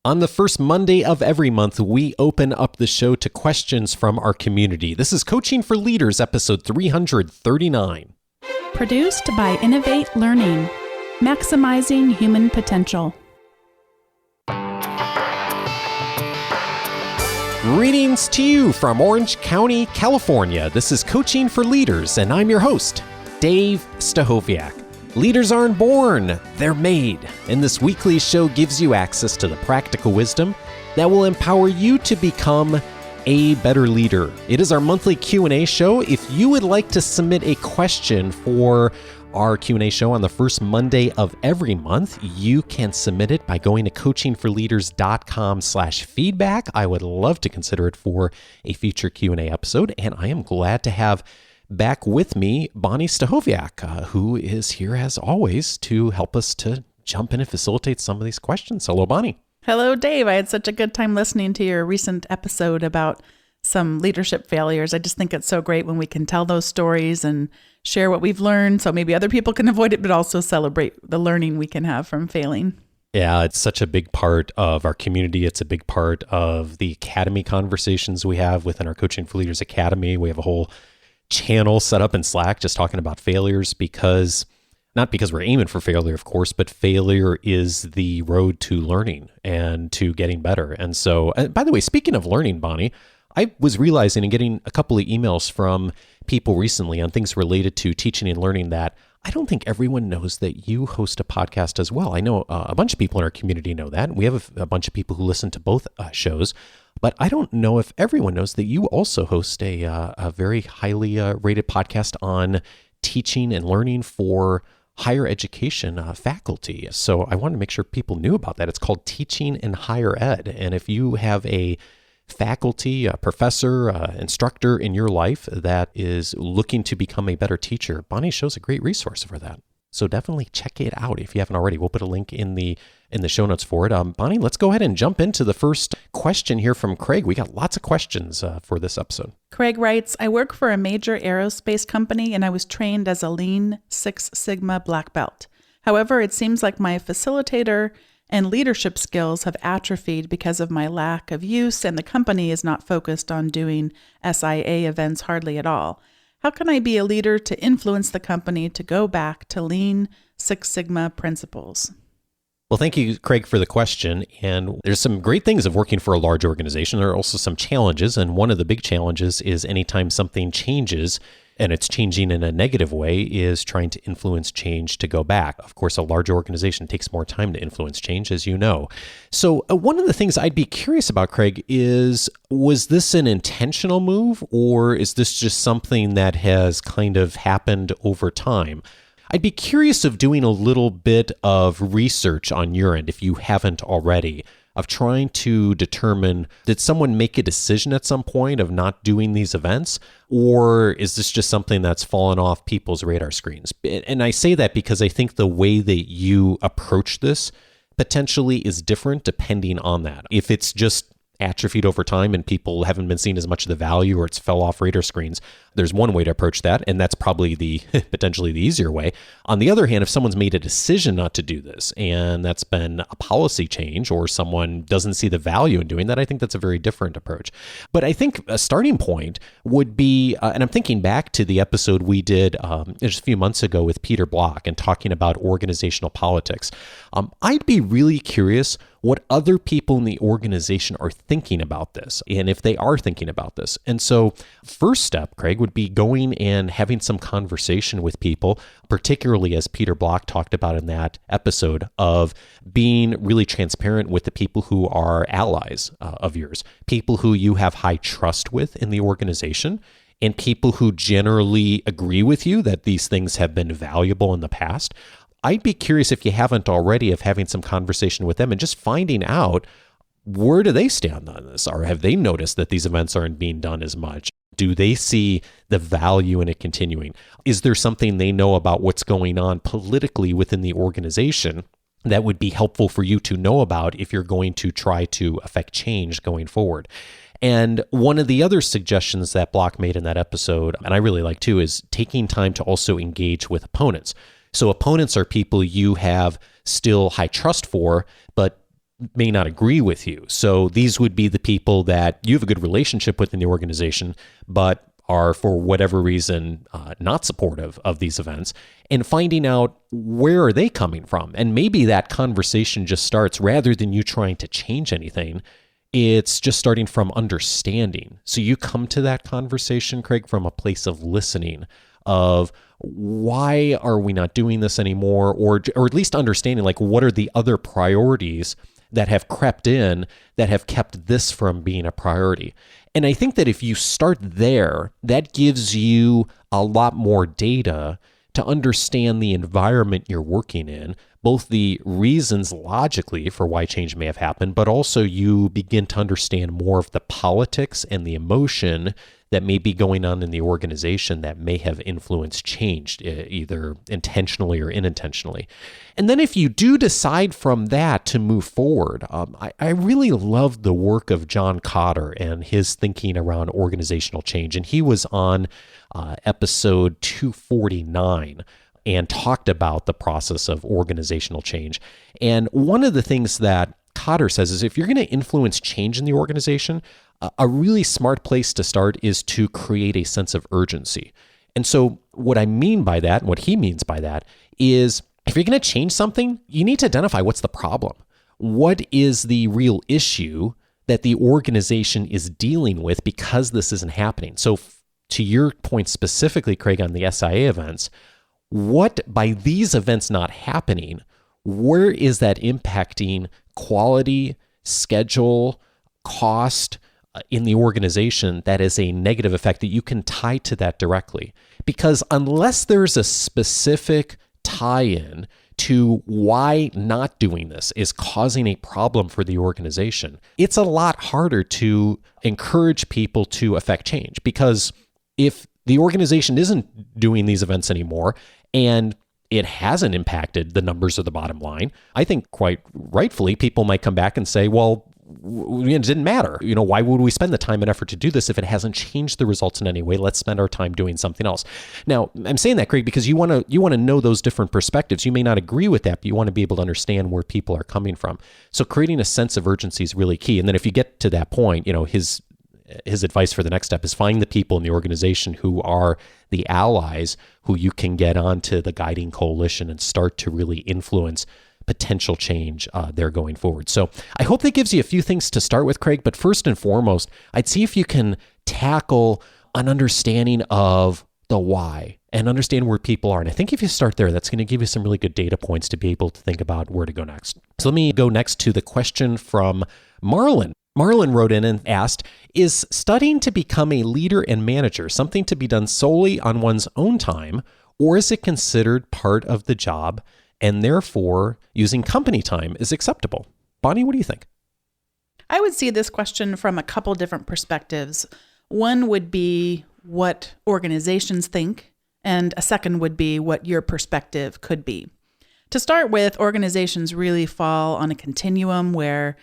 On the first Monday of every month, we open up the show to questions from our community. This is Coaching for Leaders, episode 339. Produced by Innovate Learning, maximizing human potential. Greetings to you from Orange County, California. This is Coaching for Leaders, and I'm your host, Dave Stachowiak. Leaders aren't born, they're made. And this weekly show gives you access to the practical wisdom that will empower you to become a better leader. It is our monthly Q&A show. If you would like to submit a question for our Q&A show on the first Monday of every month, you can submit it by going to coachingforleaders.com/feedback. I would love to consider it for a future Q&A episode, and I am glad to have back with me Bonni Stachowiak, who is here as always to help us to jump in and facilitate some of these questions. Hello, Bonni. Hello, Dave. I had such a good time listening to your recent episode about some leadership failures. I just think it's so great when we can tell those stories and share what we've learned so maybe other people can avoid it, but also celebrate the learning we can have from failing. Yeah, it's such a big part of our community. It's a big part of the academy conversations we have within our Coaching for Leaders Academy. We have a whole channel set up in Slack just talking about failures not because we're aiming for failure, of course, but failure is the road to learning and to getting better. And so, by the way, speaking of learning, Bonni, I was realizing and getting a couple of emails from people recently on things related to teaching and learning that I don't think everyone knows that you host a podcast as well. I know a bunch of people in our community know that. We have a bunch of people who listen to both shows, but I don't know if everyone knows that you also host a very highly rated podcast on teaching and learning for higher education faculty. So I wanted to make sure people knew about that. It's called Teaching in Higher Ed. And if you have a faculty, a professor, instructor in your life that is looking to become a better teacher, Bonni show's a great resource for that. So definitely check it out if you haven't already. We'll put a link in the show notes for it. Bonni, let's go ahead and jump into the first question here from Craig. We got lots of questions for this episode. Craig writes, I work for a major aerospace company and I was trained as a Lean Six Sigma black belt. However, it seems like my facilitator and leadership skills have atrophied because of my lack of use, and the company is not focused on doing SIA events hardly at all. How can I be a leader to influence the company to go back to Lean Six Sigma principles? Well, thank you, Craig, for the question. And there's some great things of working for a large organization. There are also some challenges. And one of the big challenges is anytime something changes, and it's changing in a negative way, is trying to influence change to go back. Of course, a large organization takes more time to influence change, as you know. So one of the things I'd be curious about, Craig, is was this an intentional move, or is this just something that has kind of happened over time? I'd be curious of doing a little bit of research on your end, if you haven't already, of trying to determine, did someone make a decision at some point of not doing these events, or is this just something that's fallen off people's radar screens? And I say that because I think the way that you approach this potentially is different depending on that. If it's just atrophied over time and people haven't been seeing as much of the value, or it's fell off radar screens, there's one way to approach that, and that's probably the potentially the easier way. On the other hand, if someone's made a decision not to do this, and that's been a policy change, or someone doesn't see the value in doing that, I think that's a very different approach. But I think a starting point would be, and I'm thinking back to the episode we did just a few months ago with Peter Block and talking about organizational politics. I'd be really curious what other people in the organization are thinking about this, and if they are thinking about this. And so first step, Craig, would be going and having some conversation with people, particularly as Peter Block talked about in that episode, of being really transparent with the people who are allies of yours, people who you have high trust with in the organization, and people who generally agree with you that these things have been valuable in the past. I'd be curious, if you haven't already, of having some conversation with them and just finding out, where do they stand on this? Or have they noticed that these events aren't being done as much? Do they see the value in it continuing? Is there something they know about what's going on politically within the organization that would be helpful for you to know about if you're going to try to affect change going forward? And one of the other suggestions that Block made in that episode, and I really like too, is taking time to also engage with opponents. So opponents are people you have still high trust for, but may not agree with you. So these would be the people that you have a good relationship with in the organization, but are for whatever reason not supportive of these events, and finding out where are they coming from. And maybe that conversation just starts, rather than you trying to change anything, it's just starting from understanding. So you come to that conversation, Craig, from a place of listening, of why are we not doing this anymore, or at least understanding, like, what are the other priorities that have crept in that have kept this from being a priority. And I think that if you start there, that gives you a lot more data to understand the environment you're working in, both the reasons logically for why change may have happened, but also you begin to understand more of the politics and the emotion that may be going on in the organization that may have influenced change, either intentionally or unintentionally. And then if you do decide from that to move forward, I really love the work of John Cotter and his thinking around organizational change. And he was on episode 249 and talked about the process of organizational change. And one of the things that Cotter says is, if you're going to influence change in the organization, a really smart place to start is to create a sense of urgency. And so what I mean by that, and what he means by that, is if you're going to change something, you need to identify what's the problem. What is the real issue that the organization is dealing with because this isn't happening? So to your point specifically, Craig, on the SIA events, what, by these events not happening, where is that impacting quality, schedule, cost in the organization that is a negative effect that you can tie to that directly? Because unless there's a specific tie-in to why not doing this is causing a problem for the organization, it's a lot harder to encourage people to affect change. Because if the organization isn't doing these events anymore and it hasn't impacted the numbers or the bottom line, I think quite rightfully people might come back and say, well, it didn't matter. Why would we spend the time and effort to do this if it hasn't changed the results in any way? Let's spend our time doing something else. Now, I'm saying that, Craig, because you want to know those different perspectives. You may not agree with that, but you want to be able to understand where people are coming from. So creating a sense of urgency is really key. And then if you get to that point, his advice for the next step is find the people in the organization who are the allies who you can get onto the guiding coalition and start to really influence potential change there going forward. So I hope that gives you a few things to start with, Craig. But first and foremost, I'd see if you can tackle an understanding of the why and understand where people are. And I think if you start there, that's going to give you some really good data points to be able to think about where to go next. So let me go next to the question from Marlon. Marlon wrote in and asked, is studying to become a leader and manager something to be done solely on one's own time, or is it considered part of the job and therefore using company time is acceptable? Bonni, what do you think? I would see this question from a couple different perspectives. One would be what organizations think, and a second would be what your perspective could be. To start with, organizations really fall on a continuum where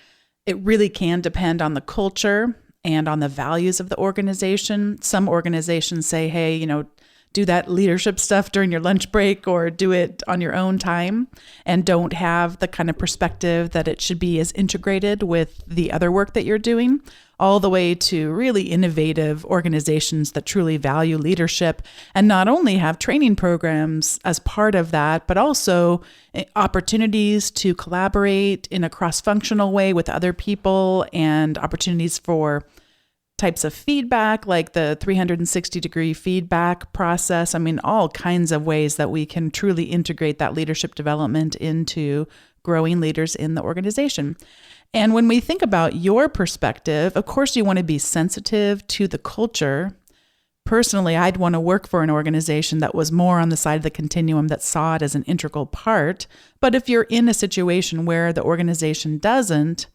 it really can depend on the culture and on the values of the organization. Some organizations say, hey, do that leadership stuff during your lunch break or do it on your own time, and don't have the kind of perspective that it should be as integrated with the other work that you're doing, all the way to really innovative organizations that truly value leadership and not only have training programs as part of that, but also opportunities to collaborate in a cross-functional way with other people and opportunities for types of feedback, like the 360-degree feedback process. All kinds of ways that we can truly integrate that leadership development into growing leaders in the organization. And when we think about your perspective, of course, you want to be sensitive to the culture. Personally, I'd want to work for an organization that was more on the side of the continuum that saw it as an integral part. But if you're in a situation where the organization doesn't,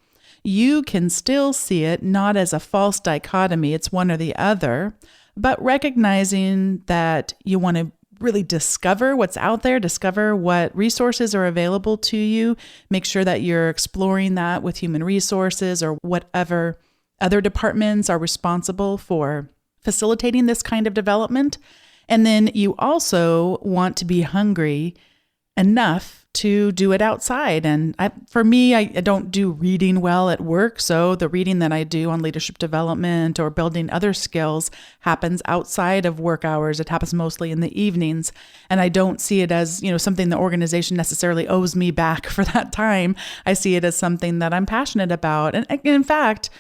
you can still see it not as a false dichotomy, it's one or the other, but recognizing that you want to really discover what's out there, discover what resources are available to you, make sure that you're exploring that with human resources or whatever other departments are responsible for facilitating this kind of development. And then you also want to be hungry enough to do it outside. And for me, I don't do reading well at work. So the reading that I do on leadership development or building other skills happens outside of work hours. It happens mostly in the evenings. And I don't see it as, something the organization necessarily owes me back for that time. I see it as something that I'm passionate about. And in fact,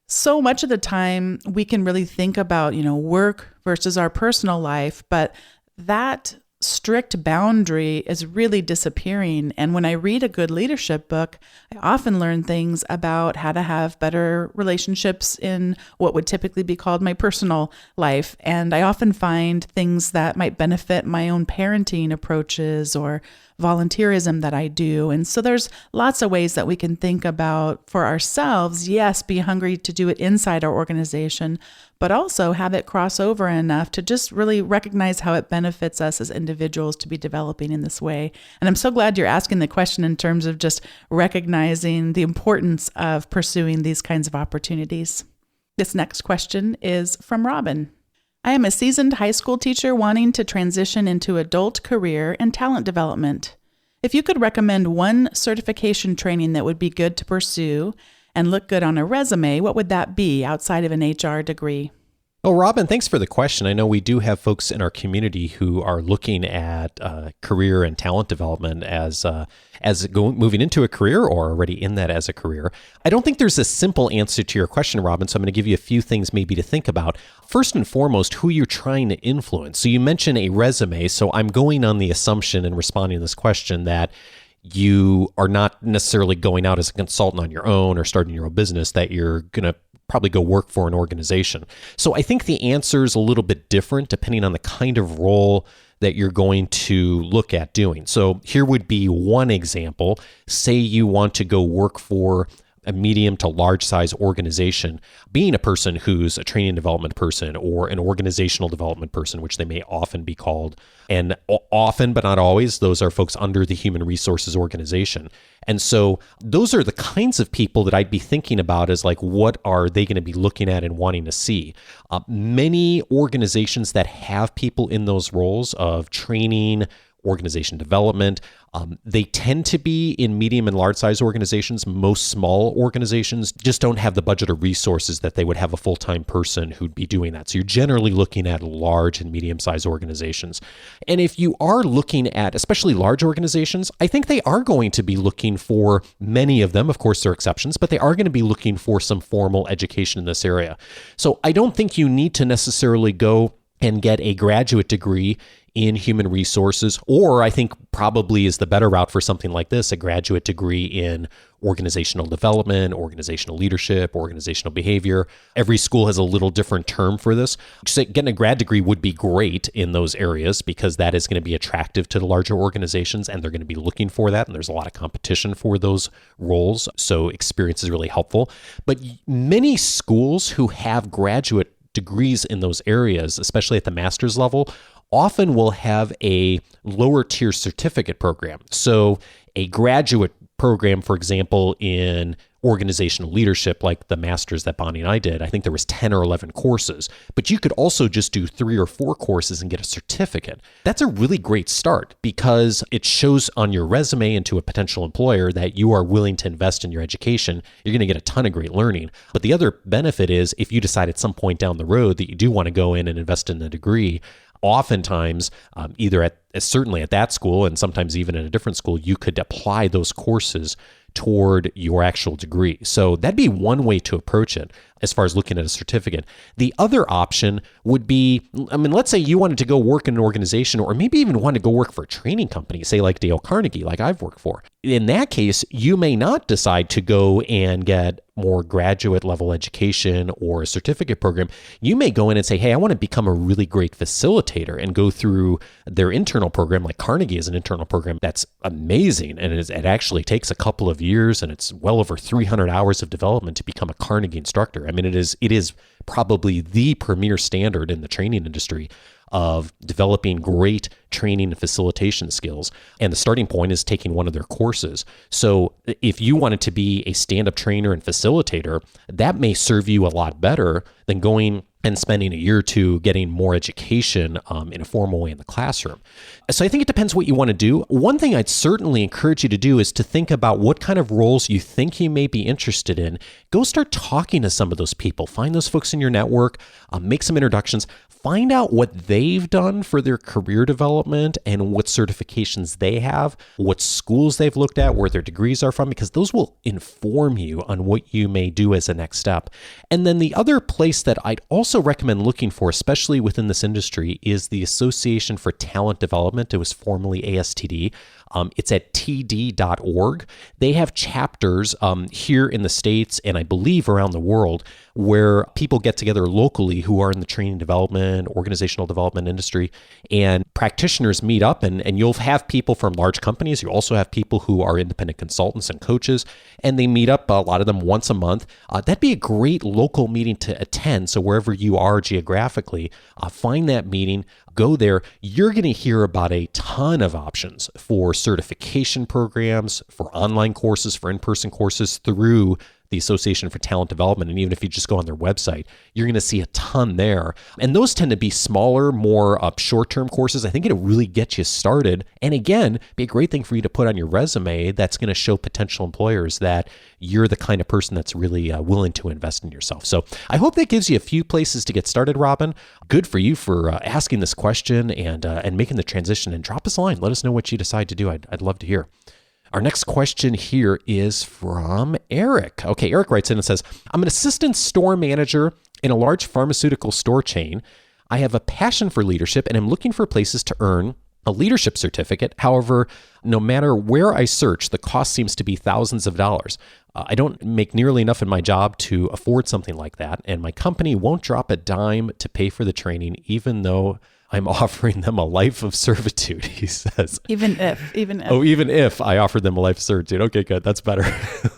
so much of the time we can really think about, work versus our personal life, but that strict boundary is really disappearing. And when I read a good leadership book, I often learn things about how to have better relationships in what would typically be called my personal life. And I often find things that might benefit my own parenting approaches or volunteerism that I do. And so there's lots of ways that we can think about for ourselves, yes, be hungry to do it inside our organization, but also have it cross over enough to just really recognize how it benefits us as individuals to be developing in this way. And I'm so glad you're asking the question in terms of just recognizing the importance of pursuing these kinds of opportunities. This next question is from Robin. I am a seasoned high school teacher wanting to transition into adult career and talent development. If you could recommend one certification training that would be good to pursue and look good on a resume, what would that be outside of an HR degree? Well, Robin, thanks for the question. I know we do have folks in our community who are looking at career and talent development as moving into a career or already in that as a career. I don't think there's a simple answer to your question, Robin, so I'm going to give you a few things maybe to think about. First and foremost, who you're trying to influence. So you mentioned a resume, so I'm going on the assumption in responding to this question that you are not necessarily going out as a consultant on your own or starting your own business, that you're going to probably go work for an organization. So I think the answer is a little bit different depending on the kind of role that you're going to look at doing. So here would be one example. Say you want to go work for a medium to large size organization, being a person who's a training and development person or an organizational development person, which they may often be called. And often, but not always, those are folks under the human resources organization. And so those are the kinds of people that I'd be thinking about as like, what are they going to be looking at and wanting to see? Many organizations that have people in those roles of training, organization development, they tend to be in medium and large size organizations. Most small organizations just don't have the budget or resources that they would have a full-time person who'd be doing that. So you're generally looking at large and medium sized organizations. And if you are looking at especially large organizations, I think they are going to be looking for, many of them, of course there are exceptions, but they are going to be looking for some formal education in this area. So I don't think you need to necessarily go and get a graduate degree in human resources, or I think probably is the better route for something like this, a graduate degree in organizational development, organizational leadership, organizational behavior. Every school has a little different term for this. So getting a grad degree would be great in those areas because that is going to be attractive to the larger organizations and they're going to be looking for that. And there's a lot of competition for those roles. So experience is really helpful. But many schools who have graduate degrees in those areas, especially at the master's level, often will have a lower tier certificate program. So a graduate program, for example, in organizational leadership, like the master's that Bonni and I did, I think there was 10 or 11 courses, but you could also just do 3 or 4 courses and get a certificate. That's a really great start because it shows on your resume and to a potential employer that you are willing to invest in your education. You're going to get a ton of great learning. But the other benefit is if you decide at some point down the road that you do want to go in and invest in a degree, oftentimes, certainly at that school and sometimes even in a different school, you could apply those courses toward your actual degree. So that'd be one way to approach it as far as looking at a certificate. The other option would be, let's say you wanted to go work in an organization or maybe even wanted to go work for a training company, say like Dale Carnegie, like I've worked for. In that case, you may not decide to go and get more graduate level education or a certificate program. You may go in and say, hey, I want to become a really great facilitator and go through their internal program. Like Carnegie is an internal program that's amazing. And it actually takes a couple of years and it's well over 300 hours of development to become a Carnegie instructor. It is probably the premier standard in the training industry of developing great training and facilitation skills. And the starting point is taking one of their courses. So if you wanted to be a stand-up trainer and facilitator, that may serve you a lot better than going and spending a year or two getting more education in a formal way in the classroom. So I think it depends what you want to do. One thing I'd certainly encourage you to do is to think about what kind of roles you think you may be interested in. Go start talking to some of those people. Find those folks in your network, make some introductions. Find out what they've done for their career development and what certifications they have, what schools they've looked at, where their degrees are from, because those will inform you on what you may do as a next step. And then the other place that I'd also recommend looking for, especially within this industry, is the Association for Talent Development. It was formerly ASTD. It's at td.org. They have chapters here in the States and I believe around the world where people get together locally who are in the training development, organizational development industry, and practitioners meet up and you'll have people from large companies. You also have people who are independent consultants and coaches, and they meet up, a lot of them once a month. That'd be a great local meeting to attend. So wherever you are geographically, find that meeting. Go there. You're going to hear about a ton of options for certification programs, for online courses, for in-person courses through the Association for Talent Development. And even if you just go on their website, you're going to see a ton there. And those tend to be smaller, more short-term courses. I think it'll really get you started. And again, be a great thing for you to put on your resume that's going to show potential employers that you're the kind of person that's really willing to invest in yourself. So I hope that gives you a few places to get started, Robin. Good for you for asking this question and making the transition. And drop us a line. Let us know what you decide to do. I'd love to hear. Our next question here is from Eric. Okay, Eric writes in and says, I'm an assistant store manager in a large pharmaceutical store chain. I have a passion for leadership and am looking for places to earn a leadership certificate. However, no matter where I search, the cost seems to be thousands of dollars. I don't make nearly enough in my job to afford something like that, and my company won't drop a dime to pay for the training, even though I'm offering them a life of servitude, he says. Even if. Oh, even if I offered them a life of servitude. Okay, good. That's better.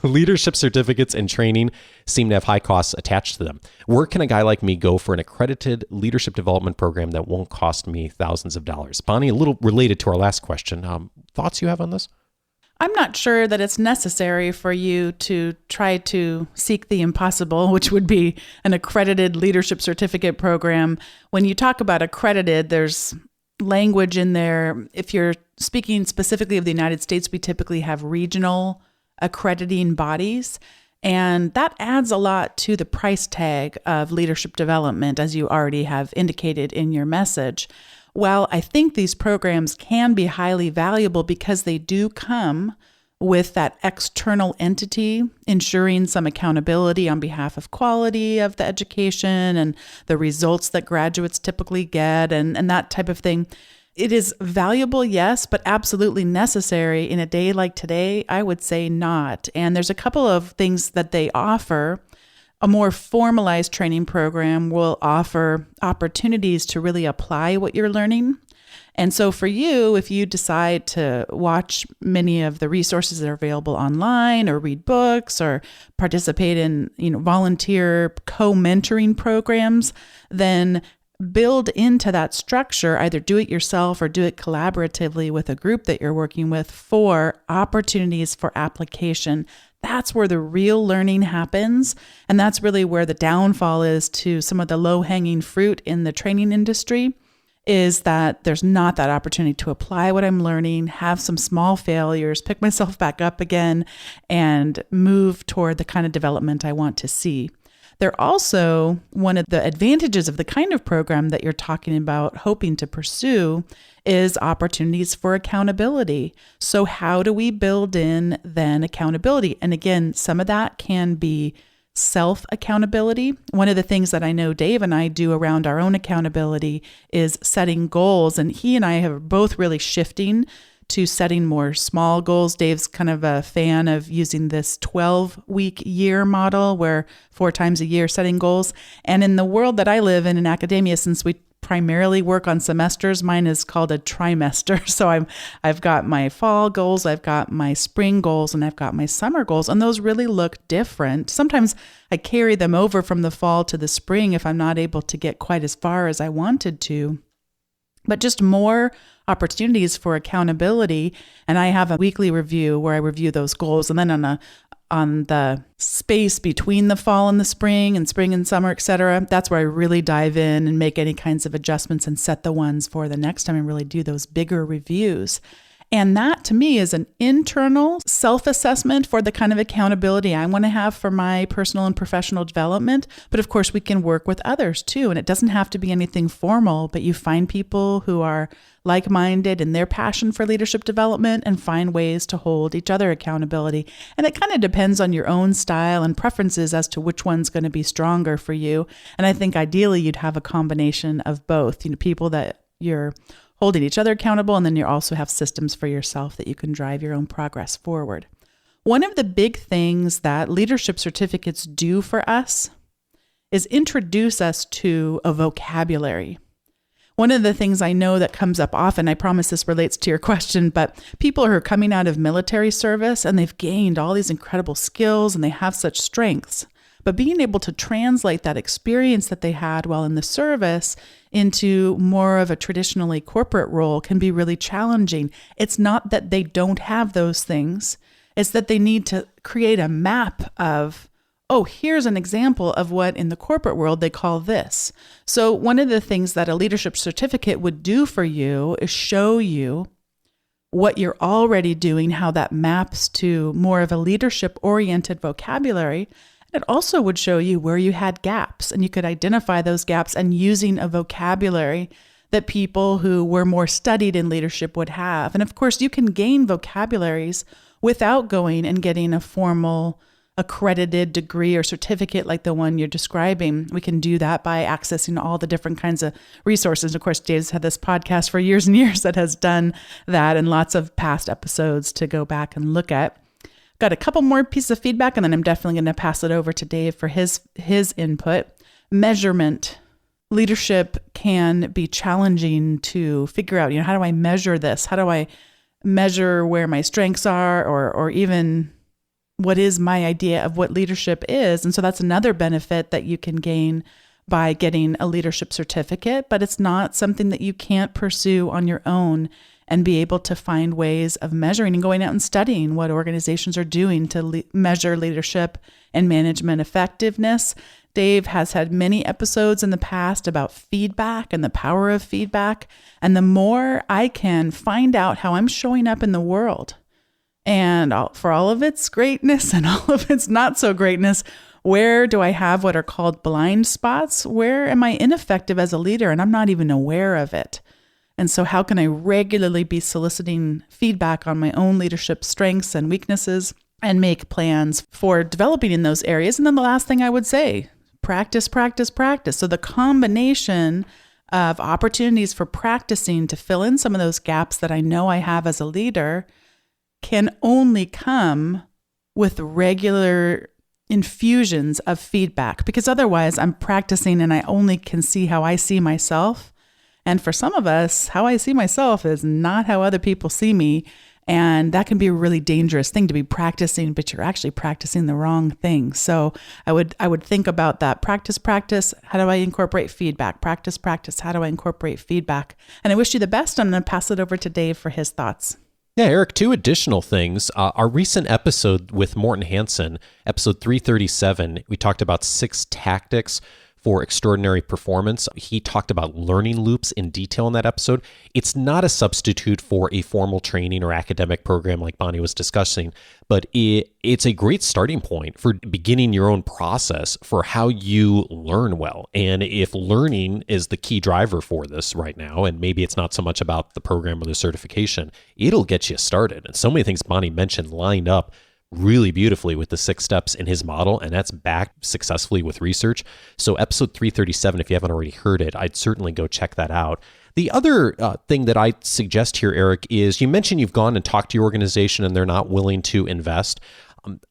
Leadership certificates and training seem to have high costs attached to them. Where can a guy like me go for an accredited leadership development program that won't cost me thousands of dollars? Bonni, a little related to our last question. Thoughts you have on this? I'm not sure that it's necessary for you to try to seek the impossible, which would be an accredited leadership certificate program. When you talk about accredited, there's language in there. If you're speaking specifically of the United States, we typically have regional accrediting bodies. And that adds a lot to the price tag of leadership development, as you already have indicated in your message. While I think these programs can be highly valuable because they do come with that external entity ensuring some accountability on behalf of quality of the education and the results that graduates typically get and that type of thing. It is valuable, yes, but absolutely necessary in a day like today, I would say not. And there's a couple of things that they offer. A more formalized training program will offer opportunities to really apply what you're learning. And so for you, if you decide to watch many of the resources that are available online or read books or participate in, volunteer co-mentoring programs, then build into that structure, either do it yourself or do it collaboratively with a group that you're working with for opportunities for application. That's where the real learning happens. And that's really where the downfall is to some of the low-hanging fruit in the training industry, is that there's not that opportunity to apply what I'm learning, have some small failures, pick myself back up again, and move toward the kind of development I want to see. They're also, one of the advantages of the kind of program that you're talking about hoping to pursue is opportunities for accountability. So how do we build in then accountability? And again, some of that can be self-accountability. One of the things that I know Dave and I do around our own accountability is setting goals. And he and I are both really shifting to setting more small goals. Dave's kind of a fan of using this 12-week year model where 4 times a year setting goals. And in the world that I live in academia, since we primarily work on semesters, mine is called a trimester. So I've got my fall goals, I've got my spring goals, and I've got my summer goals. And those really look different. Sometimes I carry them over from the fall to the spring if I'm not able to get quite as far as I wanted to. But just more opportunities for accountability. And I have a weekly review where I review those goals. And then on on the space between the fall and the spring and summer, etc. That's where I really dive in and make any kinds of adjustments and set the ones for the next time and really do those bigger reviews. And that to me is an internal self-assessment for the kind of accountability I want to have for my personal and professional development. But of course, we can work with others too. And it doesn't have to be anything formal, but you find people who are like-minded in their passion for leadership development and find ways to hold each other accountability. And it kind of depends on your own style and preferences as to which one's going to be stronger for you. And I think ideally you'd have a combination of both, people that you're holding each other accountable, and then you also have systems for yourself that you can drive your own progress forward. One of the big things that leadership certificates do for us is introduce us to a vocabulary. One of the things I know that comes up often, I promise this relates to your question, but people who are coming out of military service and they've gained all these incredible skills and they have such strengths. But being able to translate that experience that they had while in the service into more of a traditionally corporate role can be really challenging. It's not that they don't have those things. It's that they need to create a map of, oh, here's an example of what in the corporate world they call this. So one of the things that a leadership certificate would do for you is show you what you're already doing, how that maps to more of a leadership-oriented vocabulary. It also would show you where you had gaps, and you could identify those gaps and using a vocabulary that people who were more studied in leadership would have. And of course, you can gain vocabularies without going and getting a formal accredited degree or certificate like the one you're describing. We can do that by accessing all the different kinds of resources. Of course, Dave's had this podcast for years and years that has done that, and lots of past episodes to go back and look at. Got a couple more pieces of feedback, and then I'm definitely going to pass it over to Dave for his input. Measurement. Leadership can be challenging to figure out, how do I measure this? How do I measure where my strengths are, or even what is my idea of what leadership is? And so that's another benefit that you can gain by getting a leadership certificate, but it's not something that you can't pursue on your own and be able to find ways of measuring and going out and studying what organizations are doing to measure leadership and management effectiveness. Dave has had many episodes in the past about feedback and the power of feedback. And the more I can find out how I'm showing up in the world, and for all of its greatness and all of its not so greatness, where do I have what are called blind spots? Where am I ineffective as a leader and I'm not even aware of it? And so how can I regularly be soliciting feedback on my own leadership strengths and weaknesses and make plans for developing in those areas? And then the last thing I would say, practice, practice, practice. So the combination of opportunities for practicing to fill in some of those gaps that I know I have as a leader can only come with regular infusions of feedback, because otherwise I'm practicing and I only can see how I see myself. And for some of us, how I see myself is not how other people see me. And that can be a really dangerous thing to be practicing, but you're actually practicing the wrong thing. So I would think about that. Practice, practice. How do I incorporate feedback? Practice, practice. How do I incorporate feedback? And I wish you the best. I'm going to pass it over to Dave for his thoughts. Yeah, Eric, two additional things. Our recent episode with Morten Hansen, episode 337, we talked about 6 tactics for extraordinary performance. He talked about learning loops in detail in that episode. It's not a substitute for a formal training or academic program like Bonni was discussing, but it's a great starting point for beginning your own process for how you learn well. And if learning is the key driver for this right now, and maybe it's not so much about the program or the certification, it'll get you started. And so many things Bonni mentioned lined up really beautifully with the 6 steps in his model, and that's backed successfully with research. So episode 337, if you haven't already heard it, I'd certainly go check that out. The other thing that I suggest here, Eric, is you mentioned you've gone and talked to your organization and they're not willing to invest.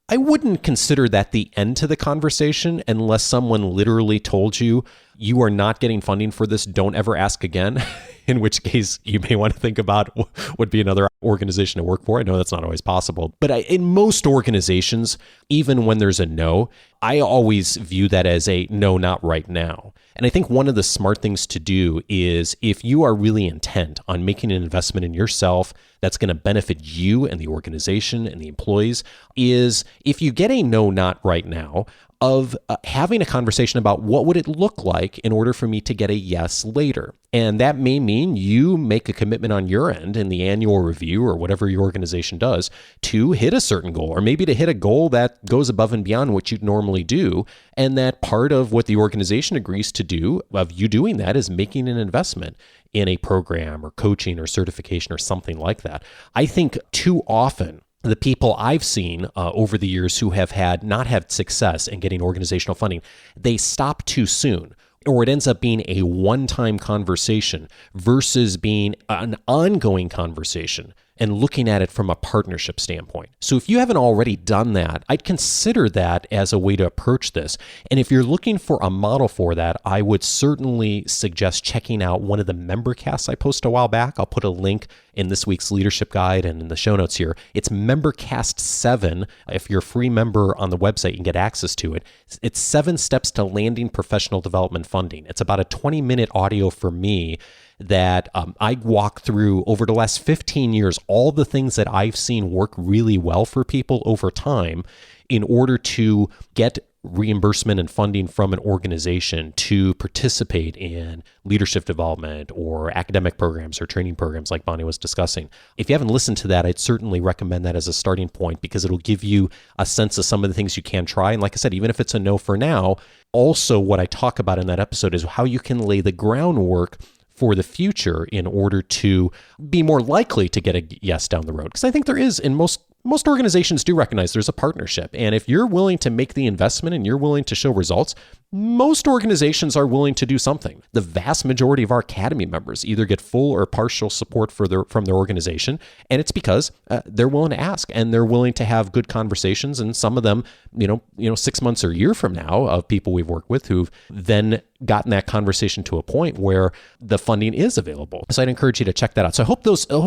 I wouldn't consider that the end to the conversation unless someone literally told you, you are not getting funding for this, don't ever ask again. in which case you may want to think about what would be another organization to work for. I know that's not always possible, but in most organizations, even when there's a no, I always view that as a no, not right now. And I think one of the smart things to do is, if you are really intent on making an investment in yourself that's going to benefit you and the organization and the employees, is if you get a no, not right now, of having a conversation about what would it look like in order for me to get a yes later. And that may mean you make a commitment on your end in the annual review or whatever your organization does to hit a certain goal, or maybe to hit a goal that goes above and beyond what you'd normally do. And that part of what the organization agrees to do, of you doing that, is making an investment in a program or coaching or certification or something like that. I think too often, the people I've seen over the years who have not had success in getting organizational funding, they stop too soon, or it ends up being a one-time conversation versus being an ongoing conversation and looking at it from a partnership standpoint. So if you haven't already done that, I'd consider that as a way to approach this. And if you're looking for a model for that, I would certainly suggest checking out one of the member casts I posted a while back. I'll put a link in this week's leadership guide and in the show notes here. It's MemberCast 7. If you're a free member on the website, you can get access to it. It's 7 steps to landing professional development funding. It's about a 20-minute audio for me that I walk through over the last 15 years, all the things that I've seen work really well for people over time in order to get reimbursement and funding from an organization to participate in leadership development or academic programs or training programs like Bonni was discussing. If you haven't listened to that, I'd certainly recommend that as a starting point, because it'll give you a sense of some of the things you can try. And like I said, even if it's a no for now, also what I talk about in that episode is how you can lay the groundwork for the future in order to be more likely to get a yes down the road. Because I think there is, in most organizations do recognize there's a partnership. And if you're willing to make the investment and you're willing to show results, most organizations are willing to do something. The vast majority of our academy members either get full or partial support from their organization. And it's because they're willing to ask and they're willing to have good conversations. And some of them, 6 months or a year from now, of people we've worked with who've then gotten that conversation to a point where the funding is available. So I'd encourage you to check that out. So I hope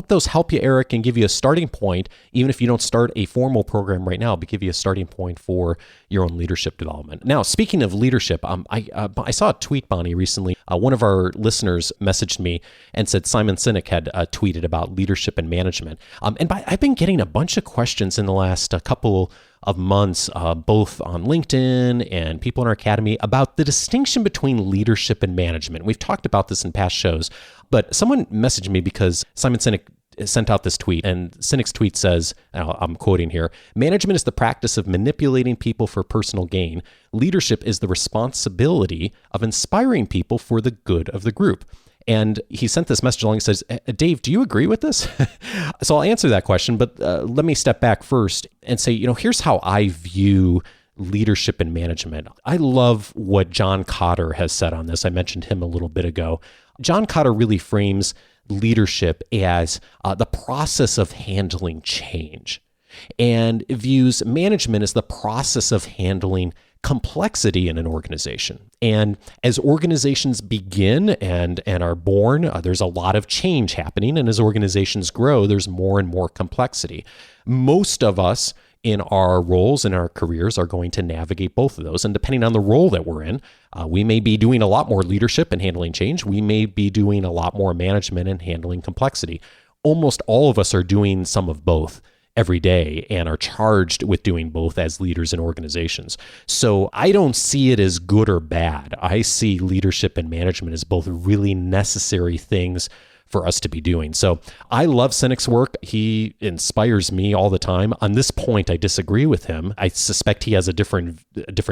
those help you, Eric, and give you a starting point, even if you don't start a formal program right now, but give you a starting point for your own leadership development. Now, speaking of leadership, I saw a tweet, Bonni, recently. One of our listeners messaged me and said Simon Sinek had tweeted about leadership and management. I've been getting a bunch of questions in the last couple of months, both on LinkedIn and people in our academy, about the distinction between leadership and management. We've talked about this in past shows, but someone messaged me because Simon Sinek sent out this tweet, and Sinek's tweet says, I'm quoting here, "Management is the practice of manipulating people for personal gain. Leadership is the responsibility of inspiring people for the good of the group." And he sent this message along and says, Dave, do you agree with this? So I'll answer that question, but let me step back first and say, here's how I view leadership and management. I love what John Kotter has said on this. I mentioned him a little bit ago. John Kotter really frames leadership as the process of handling change, and views management as the process of handling complexity in an organization. And as organizations begin and are born, there's a lot of change happening. And as organizations grow, there's more and more complexity. Most of us in our roles and our careers are going to navigate both of those. And depending on the role that we're in, we may be doing a lot more leadership and handling change. We may be doing a lot more management and handling complexity. Almost all of us are doing some of both every day and are charged with doing both as leaders in organizations. So I don't see it as good or bad. I see leadership and management as both really necessary things for us to be doing. So I love Sinek's work. He inspires me all the time. On this point, I disagree with him. I suspect he has a different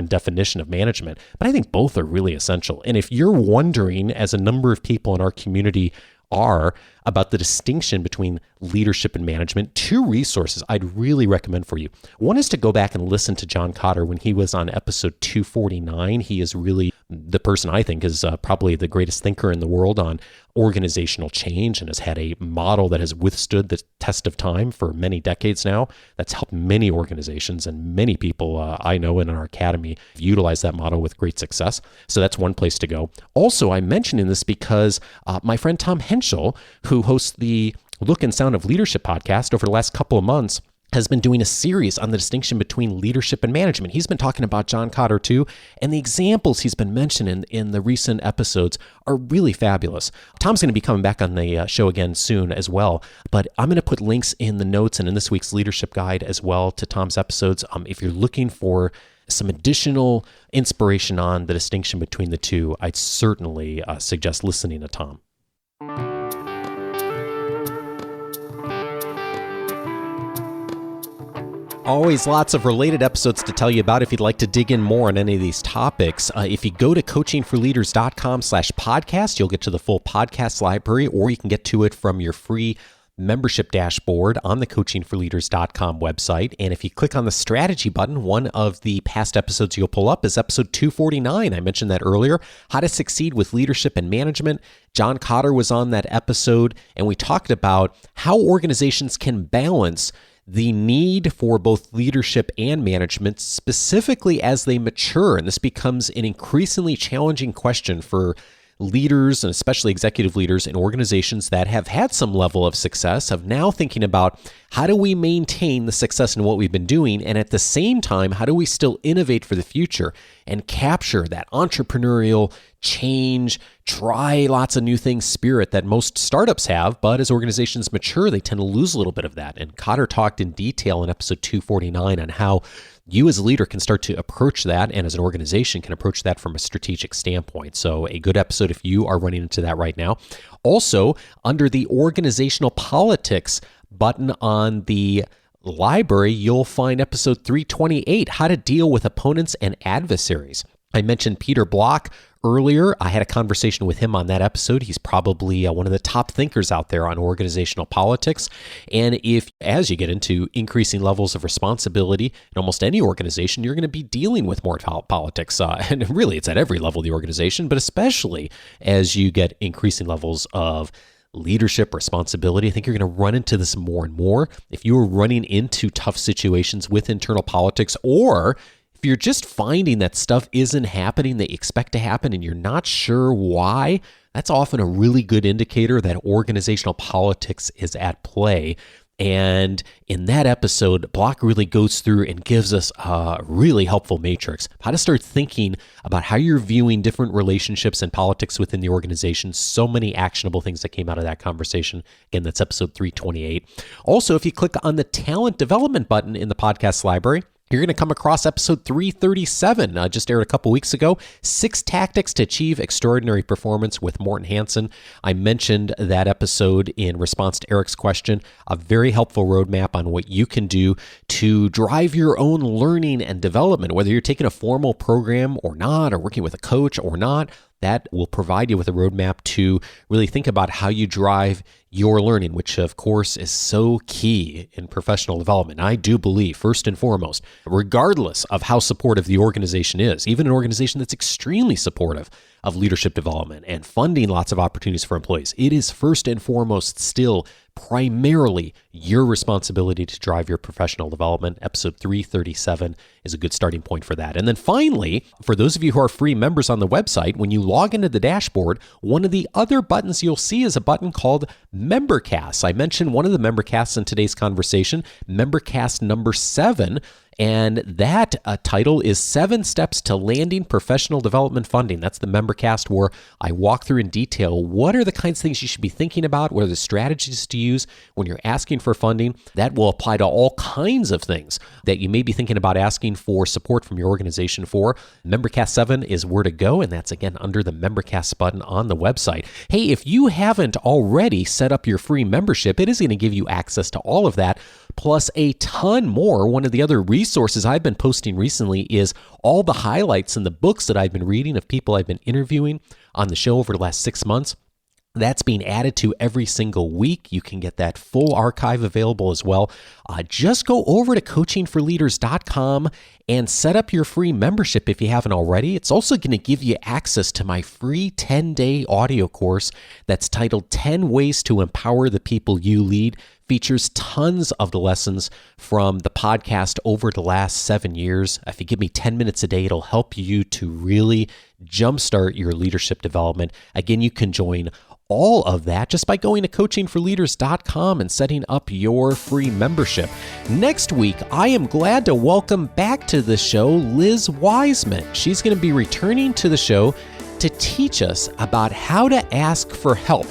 definition of management, but I think both are really essential. And if you're wondering, as a number of people in our community are, about the distinction between leadership and management, 2 resources I'd really recommend for you. One is to go back and listen to John Kotter when he was on episode 249. He is really the person I think is probably the greatest thinker in the world on organizational change and has had a model that has withstood the test of time for many decades now. That's helped many organizations, and many people I know in our academy utilize that model with great success. So that's one place to go. Also, I'm mentioning this because my friend Tom Henschel, who hosts the Look and Sound of Leadership podcast over the last couple of months, has been doing a series on the distinction between leadership and management. He's been talking about John Kotter too, and the examples he's been mentioning in the recent episodes are really fabulous. Tom's going to be coming back on the show again soon as well, but I'm going to put links in the notes and in this week's leadership guide as well to Tom's episodes. If you're looking for some additional inspiration on the distinction between the two, I'd certainly suggest listening to Tom. Always lots of related episodes to tell you about if you'd like to dig in more on any of these topics. If you go to coachingforleaders.com/podcast, you'll get to the full podcast library, or you can get to it from your free membership dashboard on the coachingforleaders.com website. And if you click on the strategy button, one of the past episodes you'll pull up is episode 249. I mentioned that earlier, How to Succeed with Leadership and Management. John Kotter was on that episode, and we talked about how organizations can balance the need for both leadership and management, specifically as they mature. And this becomes an increasingly challenging question for leaders, and especially executive leaders in organizations that have had some level of success, of now thinking about how do we maintain the success in what we've been doing, and at the same time, how do we still innovate for the future and capture that entrepreneurial change, try lots of new things spirit that most startups have, but as organizations mature, they tend to lose a little bit of that. And Kotter talked in detail in episode 249 on how you as a leader can start to approach that, and as an organization can approach that from a strategic standpoint. So a good episode if you are running into that right now. Also, under the organizational politics button on the library, you'll find episode 328, How to Deal with Opponents and Adversaries. I mentioned Peter Block earlier. I had a conversation with him on that episode. He's probably one of the top thinkers out there on organizational politics. And if, as you get into increasing levels of responsibility in almost any organization, you're going to be dealing with more politics. And really, it's at every level of the organization, but especially as you get increasing levels of leadership responsibility. I think you're going to run into this more and more. If you are running into tough situations with internal politics, or if you're just finding that stuff isn't happening that you expect to happen and you're not sure why, that's often a really good indicator that organizational politics is at play. And in that episode, Block really goes through and gives us a really helpful matrix, how to start thinking about how you're viewing different relationships and politics within the organization. So many actionable things that came out of that conversation. Again, that's episode 328. Also, if you click on the talent development button in the podcast library, you're going to come across episode 337, just aired a couple weeks ago, 6 Tactics to Achieve Extraordinary Performance with Morten Hansen. I mentioned that episode in response to Eric's question, a very helpful roadmap on what you can do to drive your own learning and development, whether you're taking a formal program or not, or working with a coach or not. That will provide you with a roadmap to really think about how you drive your learning, which of course is so key in professional development. I do believe, first and foremost, regardless of how supportive the organization is, even an organization that's extremely supportive of leadership development and funding lots of opportunities for employees, it is first and foremost still primarily your responsibility to drive your professional development. Episode 337 is a good starting point for that. And then finally, for those of you who are free members on the website, when you log into the dashboard, one of the other buttons you'll see is a button called Membercasts. I mentioned one of the Membercasts in today's conversation, Membercast number 7. And that title is 7 Steps to Landing Professional Development Funding. That's the Membercast where I walk through in detail what are the kinds of things you should be thinking about, what are the strategies to use when you're asking for funding. That will apply to all kinds of things that you may be thinking about asking for support from your organization for. Membercast 7 is where to go, and that's again under the Membercast button on the website. Hey, if you haven't already set up your free membership, it is going to give you access to all of that, plus a ton more. One of the other resources I've been posting recently is all the highlights and the books that I've been reading of people I've been interviewing on the show over the last 6 months. That's being added to every single week. You can get that full archive available as well. Just go over to coachingforleaders.com and set up your free membership if you haven't already. It's also going to give you access to my free 10-day audio course that's titled 10 Ways to Empower the People You Lead. Features tons of the lessons from the podcast over the last 7 years. If you give me 10 minutes a day, it'll help you to really jumpstart your leadership development. Again, you can join all of that just by going to coachingforleaders.com and setting up your free membership. Next week, I am glad to welcome back to the show Liz Wiseman. She's going to be returning to the show to teach us about how to ask for help.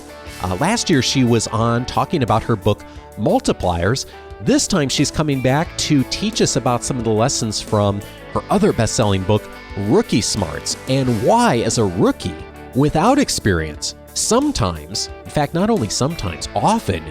Last year, she was on talking about her book, Multipliers. This time, she's coming back to teach us about some of the lessons from her other best-selling book, Rookie Smarts, and why, as a rookie, without experience, sometimes, in fact, not only sometimes, often,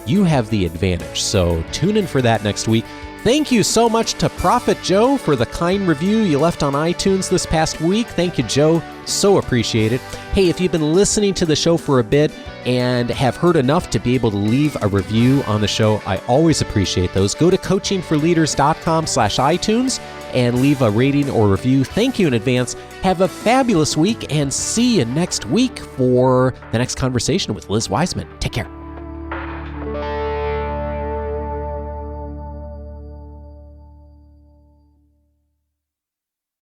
you have the advantage. So tune in for that next week. Thank you so much to Prophet Joe for the kind review you left on iTunes this past week. Thank you, Joe. So appreciate it. Hey, if you've been listening to the show for a bit and have heard enough to be able to leave a review on the show, I always appreciate those. Go to coachingforleaders.com/iTunes and leave a rating or review. Thank you in advance. Have a fabulous week and see you next week for the next conversation with Liz Wiseman. Take care.